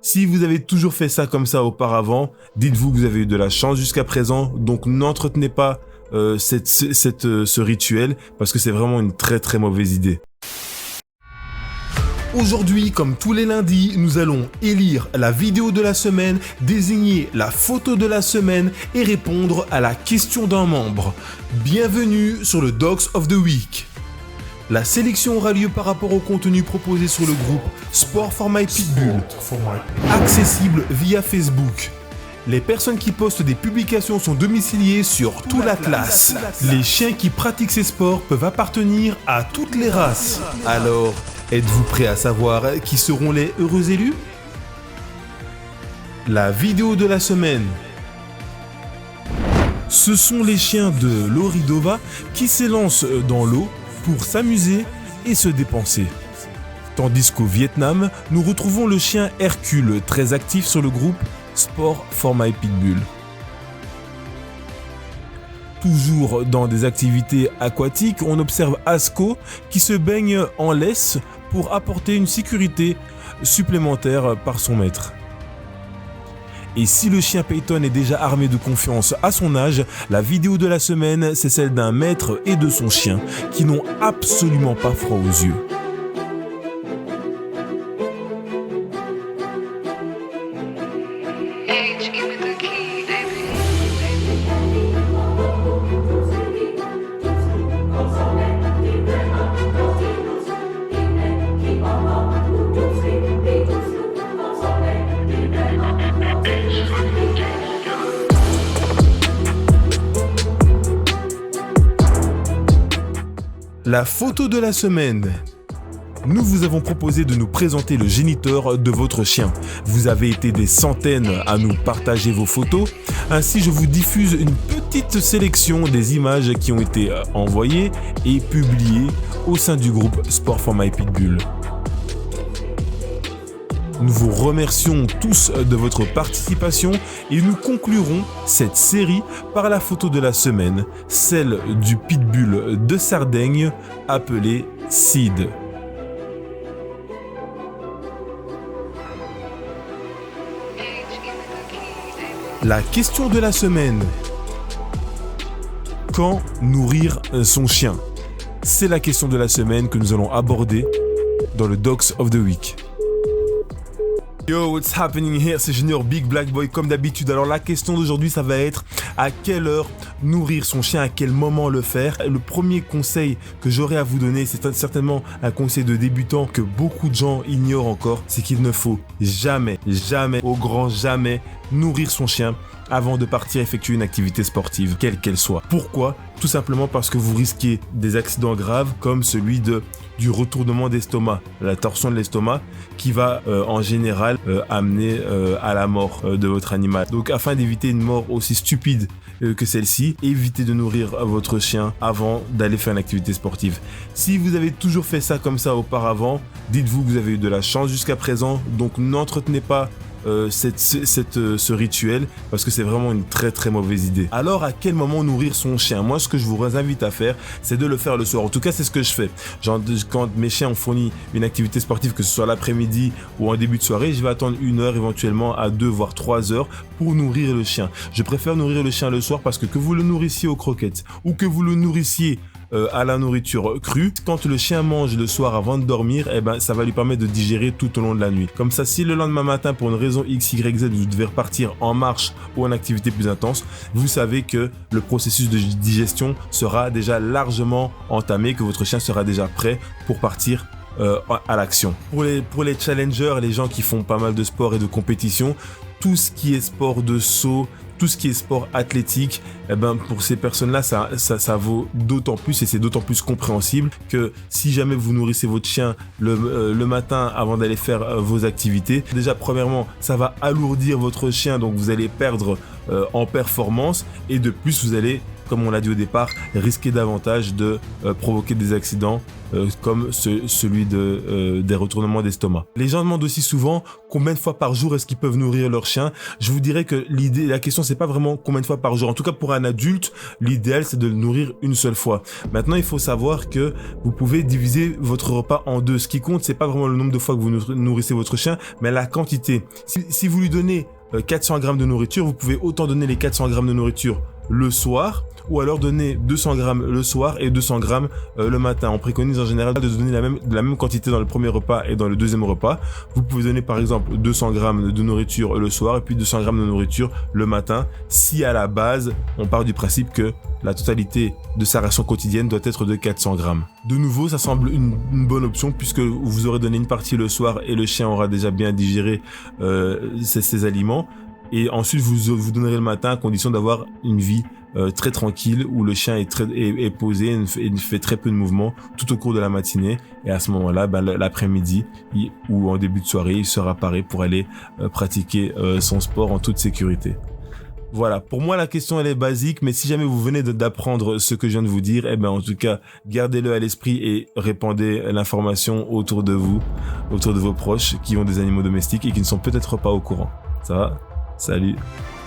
Si vous avez toujours fait ça comme ça auparavant, dites-vous que vous avez eu de la chance jusqu'à présent, donc n'entretenez pas ce rituel parce que c'est vraiment une très très mauvaise idée. Aujourd'hui, comme tous les lundis, nous allons élire la vidéo de la semaine, désigner la photo de la semaine et répondre à la question d'un membre. Bienvenue sur le Dogs of the Week. La sélection aura lieu par rapport au contenu proposé sur le groupe Sport for My Pitbull, accessible via Facebook. Les personnes qui postent des publications sont domiciliées sur tout l'Atlas. Les chiens qui pratiquent ces sports peuvent appartenir à toutes les races. Alors, êtes-vous prêts à savoir qui seront les heureux élus? La vidéo de la semaine. Ce sont les chiens de Loridova qui s'élancent dans l'eau pour s'amuser et se dépenser. Tandis qu'au Vietnam, nous retrouvons le chien Hercule, très actif sur le groupe Sport for My Pitbull. Toujours dans des activités aquatiques, on observe Asko qui se baigne en laisse pour apporter une sécurité supplémentaire par son maître. Et si le chien Peyton est déjà armé de confiance à son âge, la vidéo de la semaine, c'est celle d'un maître et de son chien qui n'ont absolument pas froid aux yeux. La photo de la semaine. Nous vous avons proposé de nous présenter le géniteur de votre chien. Vous avez été des centaines à nous partager vos photos. Ainsi, je vous diffuse une petite sélection des images qui ont été envoyées et publiées au sein du groupe Sport for My Pitbull. Nous vous remercions tous de votre participation et nous conclurons cette série par la photo de la semaine, celle du pitbull de Sardaigne appelé Sid. La question de la semaine. Quand nourrir son chien? C'est la question de la semaine que nous allons aborder dans le Dogs of the Week. Yo, what's happening here? C'est Junior Big Black Boy comme d'habitude. Alors la question d'aujourd'hui, ça va être à quelle heure nourrir son chien, à quel moment le faire. Le premier conseil que j'aurais à vous donner, c'est certainement un conseil de débutant que beaucoup de gens ignorent encore, c'est qu'il ne faut jamais, au grand jamais, nourrir son chien avant de partir effectuer une activité sportive, quelle qu'elle soit. Pourquoi? Tout simplement parce que vous risquez des accidents graves comme celui du retournement d'estomac, la torsion de l'estomac qui va en général amener à la mort de votre animal. Donc afin d'éviter une mort aussi stupide que celle-ci, évitez de nourrir votre chien avant d'aller faire une activité sportive. Si vous avez toujours fait ça comme ça auparavant, dites-vous que vous avez eu de la chance jusqu'à présent, donc n'entretenez pas ce rituel parce que c'est vraiment une très très mauvaise idée. Alors à quel moment nourrir son chien? Moi ce que je vous invite à faire, c'est de le faire le soir. En tout cas c'est ce que je fais. Genre, quand mes chiens ont fourni une activité sportive, que ce soit l'après-midi ou en début de soirée, je vais attendre 1 heure, éventuellement à 2 voire 3 heures pour nourrir le chien. Je préfère nourrir le chien le soir parce que vous le nourrissiez aux croquettes ou que vous le nourrissiez à la nourriture crue, quand le chien mange le soir avant de dormir, ça va lui permettre de digérer tout au long de la nuit. Comme ça, si le lendemain matin, pour une raison X, Y, Z, vous devez repartir en marche ou en activité plus intense, vous savez que le processus de digestion sera déjà largement entamé, que votre chien sera déjà prêt pour partir à l'action. Pour les challengers, les gens qui font pas mal de sport et de compétition, tout ce qui est sport de saut, tout ce qui est sport athlétique, pour ces personnes-là, ça vaut d'autant plus et c'est d'autant plus compréhensible que si jamais vous nourrissez votre chien le matin avant d'aller faire vos activités, déjà premièrement, ça va alourdir votre chien, donc vous allez perdre en performance et de plus, vous allez comme on l'a dit au départ, risquer davantage de provoquer des accidents comme celui des retournements d'estomac. Les gens demandent aussi souvent combien de fois par jour est-ce qu'ils peuvent nourrir leur chien. Je vous dirais que la question c'est pas vraiment combien de fois par jour. En tout cas pour un adulte, l'idéal c'est de le nourrir une seule fois. Maintenant il faut savoir que vous pouvez diviser votre repas en deux. Ce qui compte c'est pas vraiment le nombre de fois que vous nourrissez votre chien, mais la quantité. Si vous lui donnez 400 grammes de nourriture, vous pouvez autant donner les 400 grammes de nourriture le soir, ou alors donner 200 grammes le soir et 200 grammes le matin. On préconise en général de donner la même quantité dans le premier repas et dans le deuxième repas. Vous pouvez donner par exemple 200 grammes de nourriture le soir et puis 200 grammes de nourriture le matin, si à la base on part du principe que la totalité de sa ration quotidienne doit être de 400 grammes. De nouveau, ça semble une bonne option puisque vous aurez donné une partie le soir et le chien aura déjà bien digéré ces aliments. Et ensuite, vous donnerez le matin à condition d'avoir une vie très tranquille où le chien est posé et ne fait très peu de mouvements tout au cours de la matinée. Et à ce moment-là, l'après-midi ou en début de soirée, il sera paré pour aller pratiquer son sport en toute sécurité. Voilà, pour moi la question elle est basique, mais si jamais vous venez d'apprendre ce que je viens de vous dire, en tout cas, gardez-le à l'esprit et répandez l'information autour de vous, autour de vos proches qui ont des animaux domestiques et qui ne sont peut-être pas au courant. Ça va ? Salut.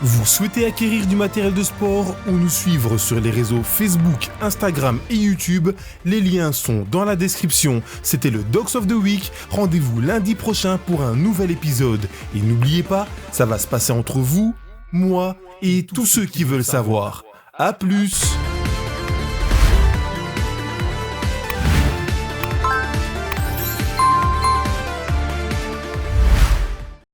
Vous souhaitez acquérir du matériel de sport ou nous suivre sur les réseaux Facebook, Instagram et YouTube? Les liens sont dans la description. C'était le Dogs of the Week. Rendez-vous lundi prochain pour un nouvel épisode. Et n'oubliez pas, ça va se passer entre vous, moi et tous ceux qui veulent savoir. À plus!